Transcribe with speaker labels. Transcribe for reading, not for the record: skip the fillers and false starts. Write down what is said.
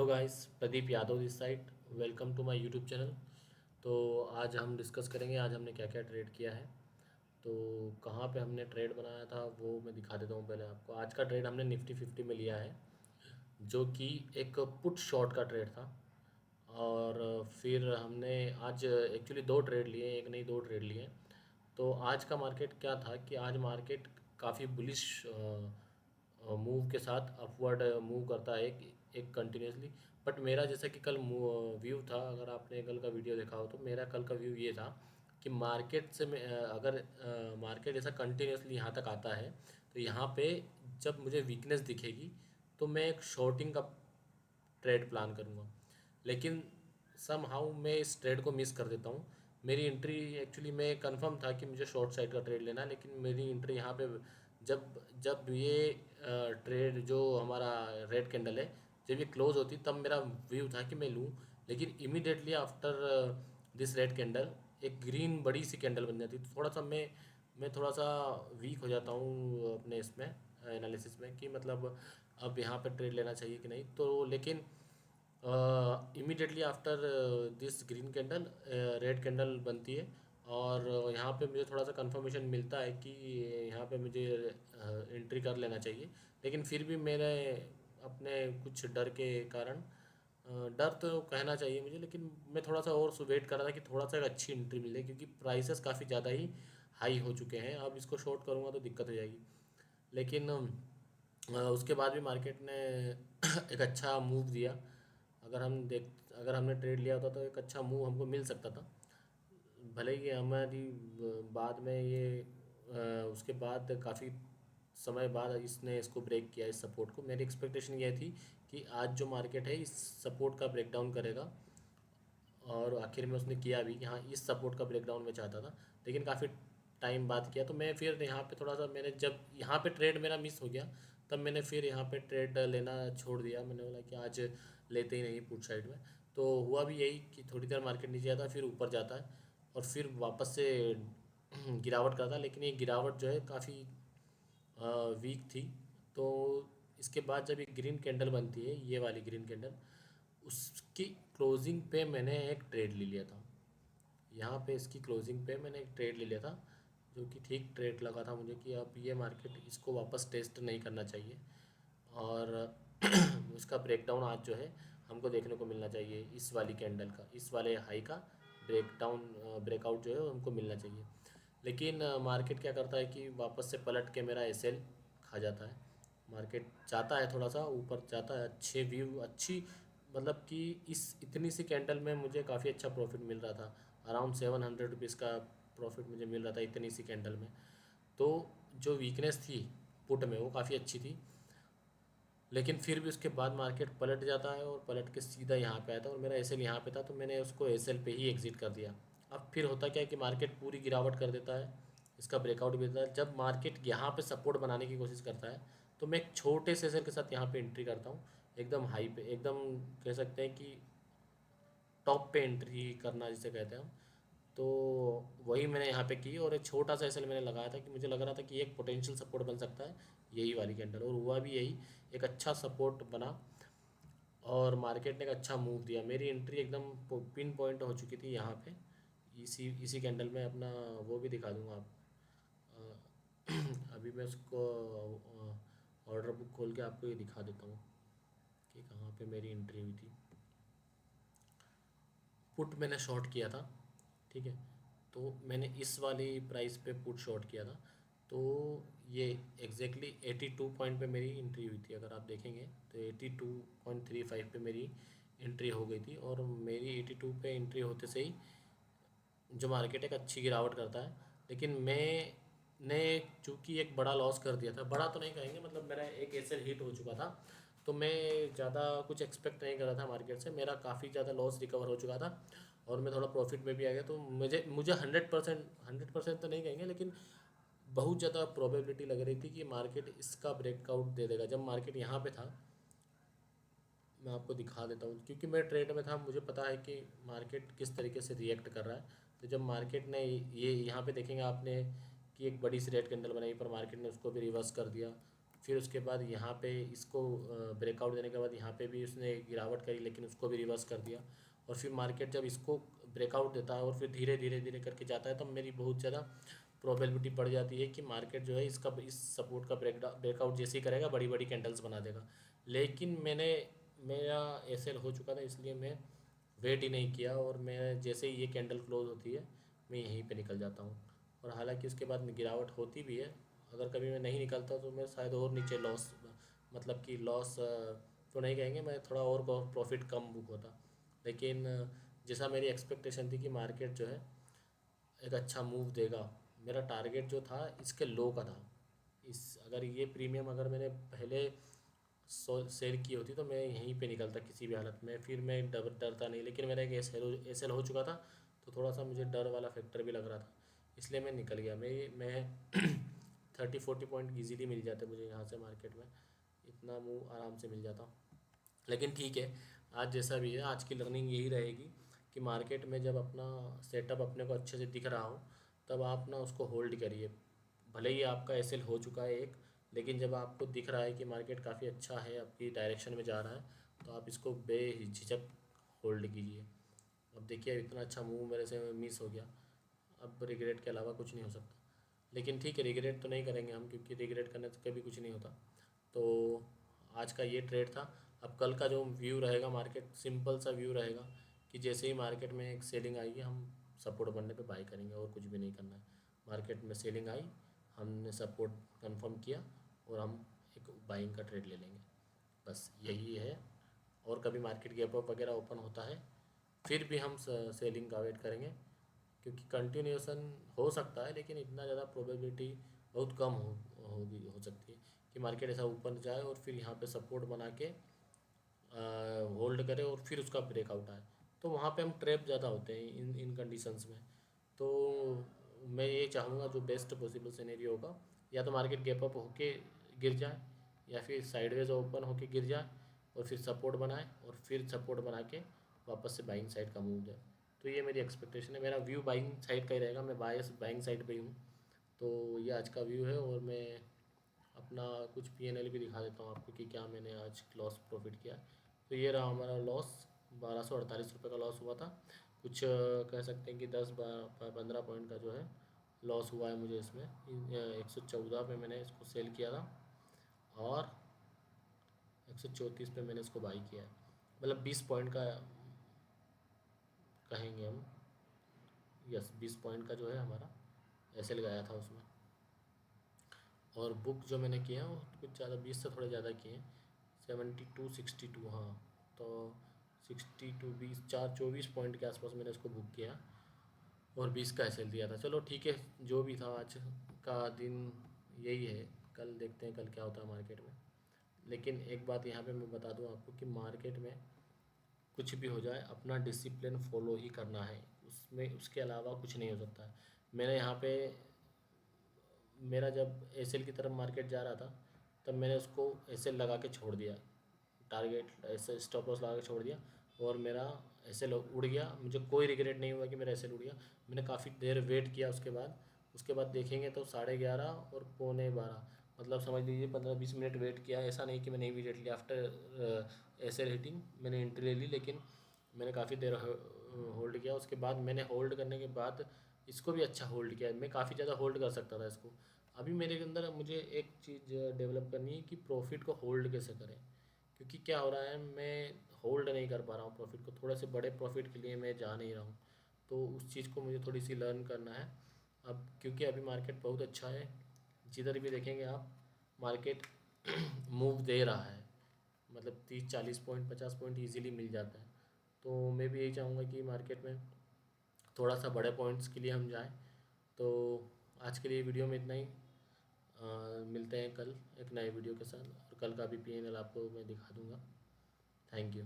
Speaker 1: Hello guys, Pradeep Yadav this side. Welcome to my YouTube channel. तो आज हम डिस्कस करेंगे आज हमने क्या क्या ट्रेड किया है। तो कहाँ पे हमने ट्रेड बनाया था वो मैं दिखा देता हूँ। पहले आपको आज का ट्रेड हमने निफ्टी 50 में लिया है, जो कि एक पुट शॉर्ट का ट्रेड था। और फिर हमने आज एक्चुअली दो ट्रेड लिए, एक नहीं दो ट्रेड लिए। तो आज का मार्केट क्या था कि आज मार्केट काफ़ी बुलिश मूव के साथ अपवर्ड मूव करता है एक कंटिन्यूसली। बट मेरा जैसा कि कल व्यू था, अगर आपने कल का वीडियो देखा हो तो मेरा कल का व्यू ये था कि मार्केट से अगर मार्केट ऐसा कंटिन्यूसली यहाँ तक आता है तो यहाँ पे जब मुझे वीकनेस दिखेगी तो मैं एक शॉर्टिंग का ट्रेड प्लान करूँगा। लेकिन सम हाउ मैं इस ट्रेड को मिस कर देता हूँ। मेरी एंट्री एक्चुअली मैं कंफर्म था कि मुझे शॉर्ट साइड का ट्रेड लेना है, लेकिन मेरी एंट्री यहाँ पे जब जब ये ट्रेड जो हमारा रेड कैंडल है जब ये क्लोज होती तब मेरा व्यू था कि मैं लूँ। लेकिन immediately after this red candle एक ग्रीन बड़ी सी कैंडल बन जाती तो थोड़ा सा मैं थोड़ा सा वीक हो जाता हूँ अपने इसमें एनालिसिस में कि मतलब अब यहाँ पे ट्रेड लेना चाहिए कि नहीं। तो लेकिन immediately after this green candle red candle बनती है। और यहाँ पे मुझे थोड़ा सा कंफर्मेशन मिलता है कि यहाँ पे मुझे एंट्री कर लेना चाहिए। लेकिन फिर भी मेरे अपने कुछ डर के कारण डर तो कहना चाहिए मुझे, लेकिन मैं थोड़ा सा और वेट कर रहा था कि थोड़ा सा एक अच्छी एंट्री मिले, क्योंकि प्राइसेस काफ़ी ज़्यादा ही हाई हो चुके हैं। अब इसको शॉर्ट करूँगा तो दिक्कत हो जाएगी। लेकिन उसके बाद भी मार्केट ने एक अच्छा मूव दिया। अगर हमने ट्रेड लिया होता तो एक अच्छा मूव हमको मिल सकता था। भले ही हमारी बाद में ये उसके बाद काफ़ी समय बाद इसने इसको ब्रेक किया, इस सपोर्ट को। मेरी एक्सपेक्टेशन ये थी कि आज जो मार्केट है इस सपोर्ट का ब्रेकडाउन करेगा, और आखिर में उसने किया भी। यहाँ इस सपोर्ट का ब्रेकडाउन मैं चाहता था, लेकिन काफ़ी टाइम बाद किया। तो मैं फिर यहाँ पे थोड़ा सा मैंने जब यहाँ पे ट्रेड मेरा मिस हो गया तब मैंने फिर यहाँ पे ट्रेड लेना छोड़ दिया। मैंने बोला कि आज लेते ही नहीं पुट साइड में। तो हुआ भी यही कि थोड़ी देर मार्केट नीचे आता है फिर ऊपर जाता है और फिर वापस से गिरावट करता है। लेकिन ये गिरावट जो है काफ़ी वीक थी। तो इसके बाद जब ये ग्रीन कैंडल बनती है, ये वाली ग्रीन कैंडल, उसकी क्लोजिंग पे मैंने एक ट्रेड ले लिया था। यहाँ पे इसकी क्लोजिंग पे मैंने एक ट्रेड ले लिया था, जो कि ठीक ट्रेड लगा था मुझे कि अब ये मार्केट इसको वापस टेस्ट नहीं करना चाहिए। और उसका ब्रेकडाउन आज जो है हमको देखने को मिलना चाहिए, इस वाली कैंडल का, इस वाले हाई का ब्रेकडाउन ब्रेकआउट जो है वो हमको मिलना चाहिए। लेकिन मार्केट क्या करता है कि वापस से पलट के मेरा एसएल खा जाता है। मार्केट जाता है थोड़ा सा ऊपर जाता है, अच्छे व्यू अच्छी, मतलब कि इस इतनी सी कैंडल में मुझे काफ़ी अच्छा प्रॉफिट मिल रहा था। अराउंड 700 रुपीज़ का प्रॉफिट मुझे मिल रहा था इतनी सी कैंडल में। तो जो वीकनेस थी पुट में वो काफ़ी अच्छी थी। लेकिन फिर भी उसके बाद मार्केट पलट जाता है और पलट के सीधा यहाँ पे आया था और मेरा एसएल यहाँ पे था, तो मैंने उसको एसएल पे ही एग्जिट कर दिया। अब फिर होता क्या है कि मार्केट पूरी गिरावट कर देता है, इसका ब्रेकआउट भी देता है। जब मार्केट यहाँ पे सपोर्ट बनाने की कोशिश करता है तो मैं एक छोटे से एसएल के साथ यहाँ पे एंट्री करता हूँ, एकदम हाई पे, एकदम कह सकते हैं कि टॉप पे एंट्री करना जिसे कहते हैं हम। तो वही मैंने यहाँ पे की और एक छोटा सा एसएल मैंने लगाया था कि मुझे लग रहा था कि एक पोटेंशियल सपोर्ट बन सकता है यही वाली कैंडल, और हुआ भी यही, एक अच्छा सपोर्ट बना और मार्केट ने एक अच्छा मूव दिया। मेरी एंट्री एकदम पिन पॉइंट हो चुकी थी यहाँ पे। इसी इसी कैंडल में अपना वो भी दिखा दूंगा आप। अभी मैं उसको ऑर्डर बुक खोल के आपको ये दिखा देता हूँ कि कहाँ पे मेरी एंट्री हुई थी। पुट मैंने शॉर्ट किया था, ठीक है। तो मैंने इस वाली प्राइस पे पुट शॉर्ट किया था। तो ये एग्जैक्टली 82 पॉइंट पे मेरी एंट्री हुई थी। अगर आप देखेंगे तो 82.35 पे मेरी एंट्री हो गई थी, और मेरी 82 पे एंट्री होते से ही जो मार्केट एक अच्छी गिरावट करता है। लेकिन मैंने चूंकि एक बड़ा लॉस कर दिया था, बड़ा तो नहीं कहेंगे, मतलब मेरा एक एसएल हिट हो चुका था। तो मैं ज़्यादा कुछ एक्सपेक्ट नहीं कर रहा था मार्केट से, मेरा काफ़ी ज़्यादा लॉस रिकवर हो चुका था और मैं थोड़ा प्रॉफिट में भी आ गया। तो मुझे मुझे 100% तो नहीं कहेंगे, लेकिन बहुत ज़्यादा प्रोबेबिलिटी लग रही थी कि मार्केट इसका ब्रेकआउट दे देगा। जब मार्केट यहाँ पे था, मैं आपको दिखा देता हूँ क्योंकि मैं ट्रेड में था, मुझे पता है कि मार्केट किस तरीके से रिएक्ट कर रहा है। तो जब मार्केट ने ये यहाँ पे देखेंगे आपने कि एक बड़ी सी रेड कैंडल बनाई पर मार्केट ने उसको भी रिवर्स कर दिया। फिर उसके बाद यहाँ पे इसको ब्रेकआउट देने के बाद यहाँ पे भी उसने गिरावट करी, लेकिन उसको भी रिवर्स कर दिया। और फिर मार्केट जब इसको ब्रेकआउट देता है और फिर धीरे धीरे धीरे करके जाता है, तब मेरी बहुत ज़्यादा प्रोबेबिलिटी बढ़ जाती है कि मार्केट जो है इसका इस सपोर्ट का ब्रेकआउट जैसे ही करेगा बड़ी बड़ी कैंडल्स बना देगा। लेकिन मेरा एसएल हो चुका था, इसलिए मैं वेट ही नहीं किया, और मैं जैसे ही ये कैंडल क्लोज होती है मैं यहीं पे निकल जाता हूँ। और हालांकि उसके बाद गिरावट होती भी है, अगर कभी मैं नहीं निकलता तो मैं शायद और नीचे लॉस, मतलब कि लॉस तो नहीं कहेंगे, मैं थोड़ा और प्रॉफिट कम बुक होता। लेकिन जैसा मेरी एक्सपेक्टेशन थी कि मार्केट जो है एक अच्छा मूव देगा, मेरा टारगेट जो था इसके लो का था। इस अगर ये प्रीमियम अगर मैंने पहले सेल की होती तो मैं यहीं पे निकलता किसी भी हालत में, फिर मैं डरता नहीं। लेकिन मेरा एक एस एल हो चुका था, तो थोड़ा सा मुझे डर वाला फैक्टर भी लग रहा था, इसलिए मैं निकल गया। मैं 30-40 पॉइंट ईजीली मिल जाते मुझे यहाँ से मार्केट में, इतना मूव आराम से मिल जाता। लेकिन ठीक है, आज जैसा भी है, आज की लर्निंग यही रहेगी कि मार्केट में जब अपना सेटअप अपने को अच्छे से दिख रहा हो, तब आप ना उसको होल्ड करिए। भले ही आपका एसएल हो चुका है एक, लेकिन जब आपको दिख रहा है कि मार्केट काफ़ी अच्छा है, आपकी डायरेक्शन में जा रहा है, तो आप इसको बेझिझक होल्ड कीजिए। अब देखिए इतना अच्छा मूव मेरे से मिस हो गया, अब रिग्रेट के अलावा कुछ नहीं हो सकता। लेकिन ठीक है, रिग्रेट तो नहीं करेंगे हम, क्योंकि रिग्रेट करने से कभी कुछ नहीं होता। तो आज का ये ट्रेड था। अब कल का जो व्यू रहेगा, मार्केट सिंपल सा व्यू रहेगा कि जैसे ही मार्केट में एक सेलिंग आएगी, हम सपोर्ट बनने पे बाई करेंगे, और कुछ भी नहीं करना है। मार्केट में सेलिंग आई, हमने सपोर्ट कंफर्म किया, और हम एक बाइंग का ट्रेड ले लेंगे, बस यही है। और कभी मार्केट गैप अप वगैरह ओपन होता है, फिर भी हम सेलिंग का वेट करेंगे, क्योंकि कंटिन्यूएशन हो सकता है, लेकिन इतना ज़्यादा प्रोबेबिलिटी बहुत कम हो सकती है कि मार्केट ऐसा ऊपर जाए और फिर यहाँ पे सपोर्ट बना के होल्ड करे और फिर उसका ब्रेकआउट आए। तो वहाँ पे हम ट्रैप ज़्यादा होते हैं इन इन कंडीशंस में। तो मैं ये चाहूँगा जो बेस्ट पॉसिबल सिनेरियो होगा, या तो मार्केट गैप अप होके गिर जाए, या फिर साइडवेज ओपन होके गिर जाए और फिर सपोर्ट बनाए, और फिर सपोर्ट बना के वापस से बाइंग साइड का मूव जाए। तो ये मेरी एक्सपेक्टेशन है, मेरा व्यू बाइंग साइड का ही रहेगा, मैं बायस बाइंग साइड पे ही हूँ। तो ये आज का व्यू है, और मैं अपना कुछ पीएनएल भी दिखा देता हूँ आपको कि क्या मैंने आज लॉस प्रॉफिट किया। तो ये रहा हमारा लॉस, 1248 रुपये का लॉस हुआ था। कुछ कह सकते हैं कि 10-15 पॉइंट का जो है लॉस हुआ है मुझे इसमें। 114 पे मैंने इसको सेल किया था, और 134 पे मैंने इसको बाई किया है, मतलब 20 पॉइंट का कहेंगे हम। यस, 20 पॉइंट का जो है हमारा एसएल गया था उसमें। और बुक जो मैंने किया है वो कुछ ज़्यादा, 20 से थोड़े ज़्यादा किए हैं, 72-62, हाँ। तो 62 20 4 24 पॉइंट के आसपास मैंने इसको बुक किया, और 20 का एसएल दिया था। चलो ठीक है, जो भी था आज का दिन यही है, कल देखते हैं कल क्या होता है मार्केट में। लेकिन एक बात यहाँ पे मैं बता दूँ आपको कि मार्केट में कुछ भी हो जाए, अपना डिसिप्लिन फॉलो ही करना है, उसमें उसके अलावा कुछ नहीं हो सकता है। मैंने यहाँ पे, मेरा जब एसएल की तरफ मार्केट जा रहा था, तब मैंने उसको एसएल लगा के छोड़ दिया, टारगेट ऐसे स्टॉप लॉस लगा के छोड़ दिया, और मेरा एसएल उड़ गया। मुझे कोई रिग्रेट नहीं हुआ कि मेरा एसएल उड़ गया। मैंने काफ़ी देर वेट किया उसके बाद देखेंगे तो 11:30 और 11:45, मतलब समझ लीजिए 15-20 मिनट वेट किया। ऐसा नहीं कि मैंने इमीडिएटली आफ्टर एसएल हिटिंग मैंने एंट्री ले ली, लेकिन मैंने काफ़ी देर होल्ड किया। उसके बाद मैंने होल्ड करने के बाद इसको भी अच्छा होल्ड किया, मैं काफ़ी ज़्यादा होल्ड कर सकता था इसको। अभी मेरे अंदर मुझे एक चीज़ डेवलप करनी है कि प्रॉफिट को होल्ड कैसे करें, क्योंकि क्या हो रहा है, मैं होल्ड नहीं कर पा रहा हूँ प्रॉफिट को, थोड़े से बड़े प्रॉफिट के लिए मैं जा नहीं रहा हूँ। तो उस चीज़ को मुझे थोड़ी सी लर्न करना है अब, क्योंकि अभी मार्केट बहुत अच्छा है। जिधर भी देखेंगे आप, मार्केट मूव दे रहा है, मतलब 30-40 पॉइंट 50 पॉइंट ईजिली मिल जाता है। तो मैं भी यही चाहूँगा कि मार्केट में थोड़ा सा बड़े पॉइंट्स के लिए हम जाएं। तो आज के लिए वीडियो में इतना ही। मिलते हैं कल एक नए वीडियो के साथ, और कल का भी पीएनएल आपको मैं दिखा दूँगा। Thank you.